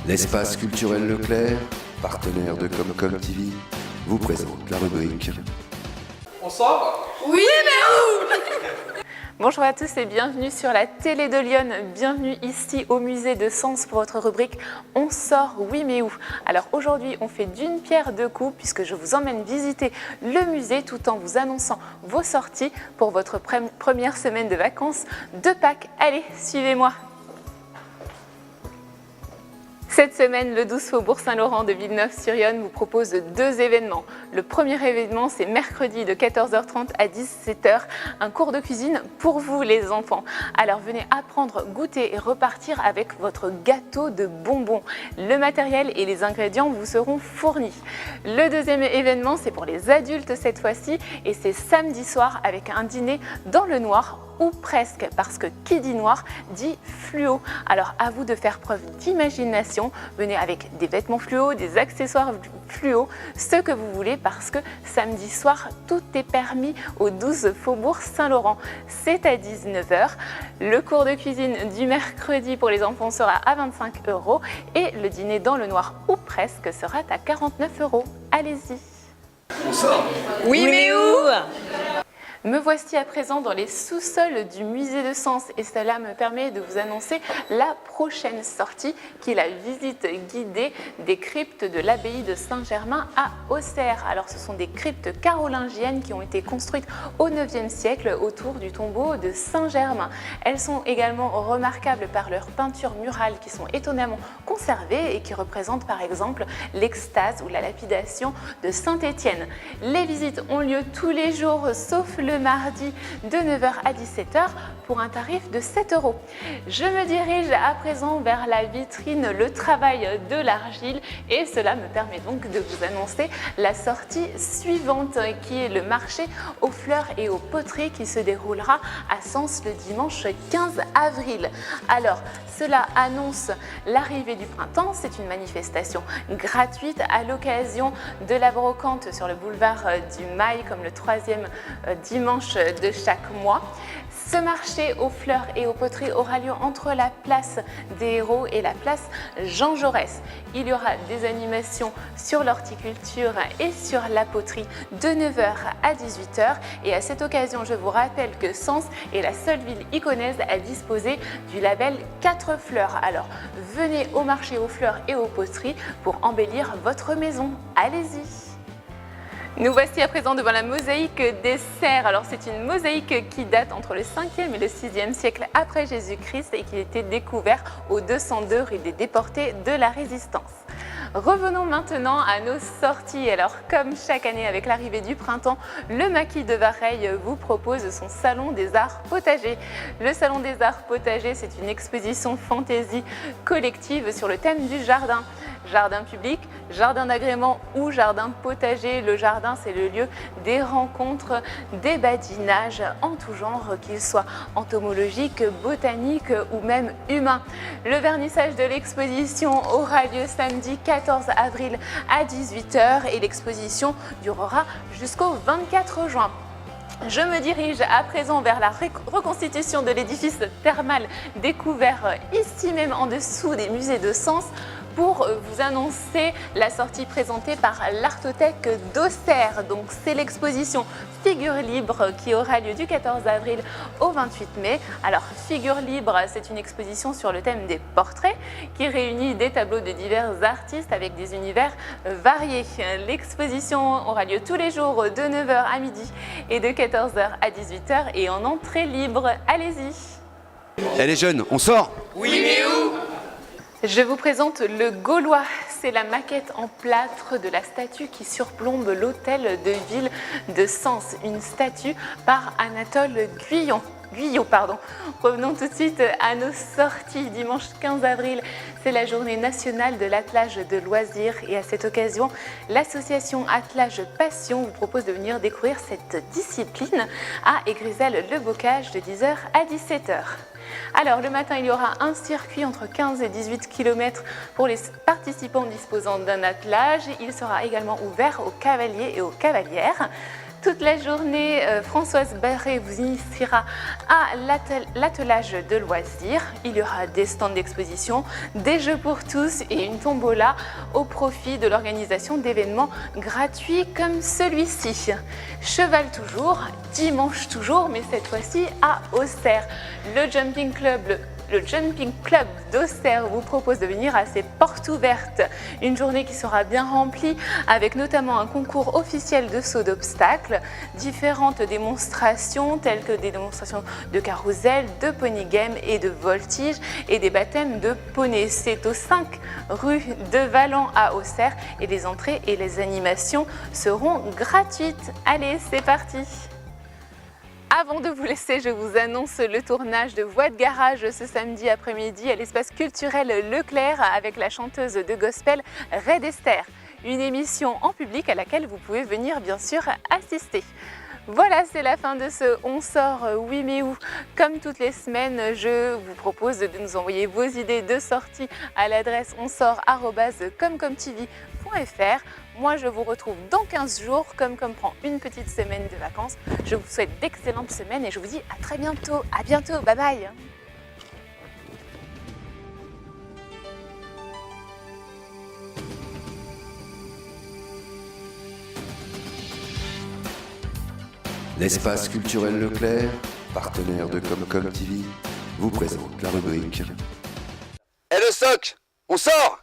L'espace culturel Leclerc, partenaire de Comcom TV, vous présente la rubrique. On sort? Oui, mais où? Bonjour à tous et bienvenue sur la télé de Lyon. Bienvenue ici au musée de Sens pour votre rubrique On sort, oui mais où? Alors aujourd'hui on fait d'une pierre deux coups puisque je vous emmène visiter le musée tout en vous annonçant vos sorties pour votre première semaine de vacances de Pâques. Allez, suivez-moi. Cette semaine, le 12 Faubourg Saint-Laurent de Villeneuve-sur-Yonne vous propose deux événements. Le premier événement, c'est mercredi de 14h30 à 17h, un cours de cuisine pour vous les enfants. Alors venez apprendre, goûter et repartir avec votre gâteau de bonbons. Le matériel et les ingrédients vous seront fournis. Le deuxième événement, c'est pour les adultes cette fois-ci et c'est samedi soir avec un dîner dans le noir ou presque, parce que qui dit noir dit fluo. Alors à vous de faire preuve d'imagination, venez avec des vêtements fluo, des accessoires fluo, ce que vous voulez, parce que samedi soir, tout est permis au 12 Faubourg Saint-Laurent. C'est à 19h. Le cours de cuisine du mercredi pour les enfants sera à 25 € et le dîner dans le noir ou presque sera à 49 €. Allez-y. On sort? Oui, mais où? Me voici à présent dans les sous-sols du musée de Sens et cela me permet de vous annoncer la prochaine sortie qui est la visite guidée des cryptes de l'abbaye de Saint-Germain à Auxerre. Alors ce sont des cryptes carolingiennes qui ont été construites au 9e siècle autour du tombeau de Saint-Germain. Elles sont également remarquables par leurs peintures murales qui sont étonnamment conservées et qui représentent par exemple l'extase ou la lapidation de Saint-Étienne. Les visites ont lieu tous les jours sauf le mardi de 9h à 17h pour un tarif de 7 €. Je me dirige à présent vers la vitrine Le Travail de l'Argile et cela me permet donc de vous annoncer la sortie suivante qui est le marché aux fleurs et aux poteries qui se déroulera à Sens le dimanche 15 avril. Alors cela annonce l'arrivée du printemps, c'est une manifestation gratuite à l'occasion de la brocante sur le boulevard du Mail comme le 3e dimanche de chaque mois. Ce marché aux fleurs et aux poteries aura lieu entre la place des Héros et la place Jean Jaurès. Il y aura des animations sur l'horticulture et sur la poterie de 9h à 18h. Et à cette occasion, je vous rappelle que Sens est la seule ville iconaise à disposer du label 4 fleurs. Alors venez au marché aux fleurs et aux poteries pour embellir votre maison. Allez-y! Nous voici à présent devant la mosaïque des cerfs. Alors c'est une mosaïque qui date entre le 5e et le 6e siècle après Jésus-Christ et qui a été découverte au 202 rue des Déportés de la Résistance. Revenons maintenant à nos sorties. Alors comme chaque année avec l'arrivée du printemps, le Maquis de Vareille vous propose son salon des arts potagers. Le salon des arts potagers, c'est une exposition fantaisie collective sur le thème du jardin. Jardin public, jardin d'agrément ou jardin potager. Le jardin, c'est le lieu des rencontres, des badinages en tout genre, qu'ils soient entomologiques, botaniques ou même humains. Le vernissage de l'exposition aura lieu samedi 14 avril à 18h et l'exposition durera jusqu'au 24 juin. Je me dirige à présent vers la reconstitution de l'édifice thermal découvert ici même en dessous des musées de Sens pour vous annoncer la sortie présentée par l'Artothèque d'Auxerre. Donc c'est l'exposition Figures libres qui aura lieu du 14 avril au 28 mai. Alors Figures libres, c'est une exposition sur le thème des portraits qui réunit des tableaux de divers artistes avec des univers variés. L'exposition aura lieu tous les jours de 9h à midi et de 14h à 18h et en entrée libre. Allez-y! Elle est jeune, on sort? Oui, mais où? Je vous présente le Gaulois. C'est la maquette en plâtre de la statue qui surplombe l'hôtel de ville de Sens. Une statue par Anatole Guyot. Revenons tout de suite à nos sorties. Dimanche 15 avril, c'est la journée nationale de l'attelage de loisirs et à cette occasion, l'association Attelage Passion vous propose de venir découvrir cette discipline à Égrisel-le-Bocage de 10h à 17h. Alors le matin, il y aura un circuit entre 15 et 18 km pour les participants disposant d'un attelage. Il sera également ouvert aux cavaliers et aux cavalières. Toute la journée, Françoise Barré vous initiera à l'attelage de loisirs. Il y aura des stands d'exposition, des jeux pour tous et une tombola au profit de l'organisation d'événements gratuits comme celui-ci. Cheval toujours, dimanche toujours, mais cette fois-ci à Auxerre. Le Jumping Club d'Auxerre vous propose de venir à ses portes ouvertes. Une journée qui sera bien remplie avec notamment un concours officiel de saut d'obstacles, différentes démonstrations telles que des démonstrations de carrousel, de pony game et de voltige et des baptêmes de poney. C'est au 5 rue de Valent à Auxerre et les entrées et les animations seront gratuites. Allez, c'est parti! Avant de vous laisser, je vous annonce le tournage de Voix de Garage ce samedi après-midi à l'espace culturel Leclerc avec la chanteuse de gospel Red Esther. Une émission en public à laquelle vous pouvez venir bien sûr assister. Voilà, c'est la fin de ce On sort, oui mais où. Comme toutes les semaines, je vous propose de nous envoyer vos idées de sortie à l'adresse onsort@comcomtv.fr. Moi, je vous retrouve dans 15 jours. Comcom prend une petite semaine de vacances. Je vous souhaite d'excellentes semaines et je vous dis à très bientôt. À bientôt, bye bye. L'espace culturel Leclerc, partenaire de Comcom TV, vous présente la rubrique. Et le stock, on sort!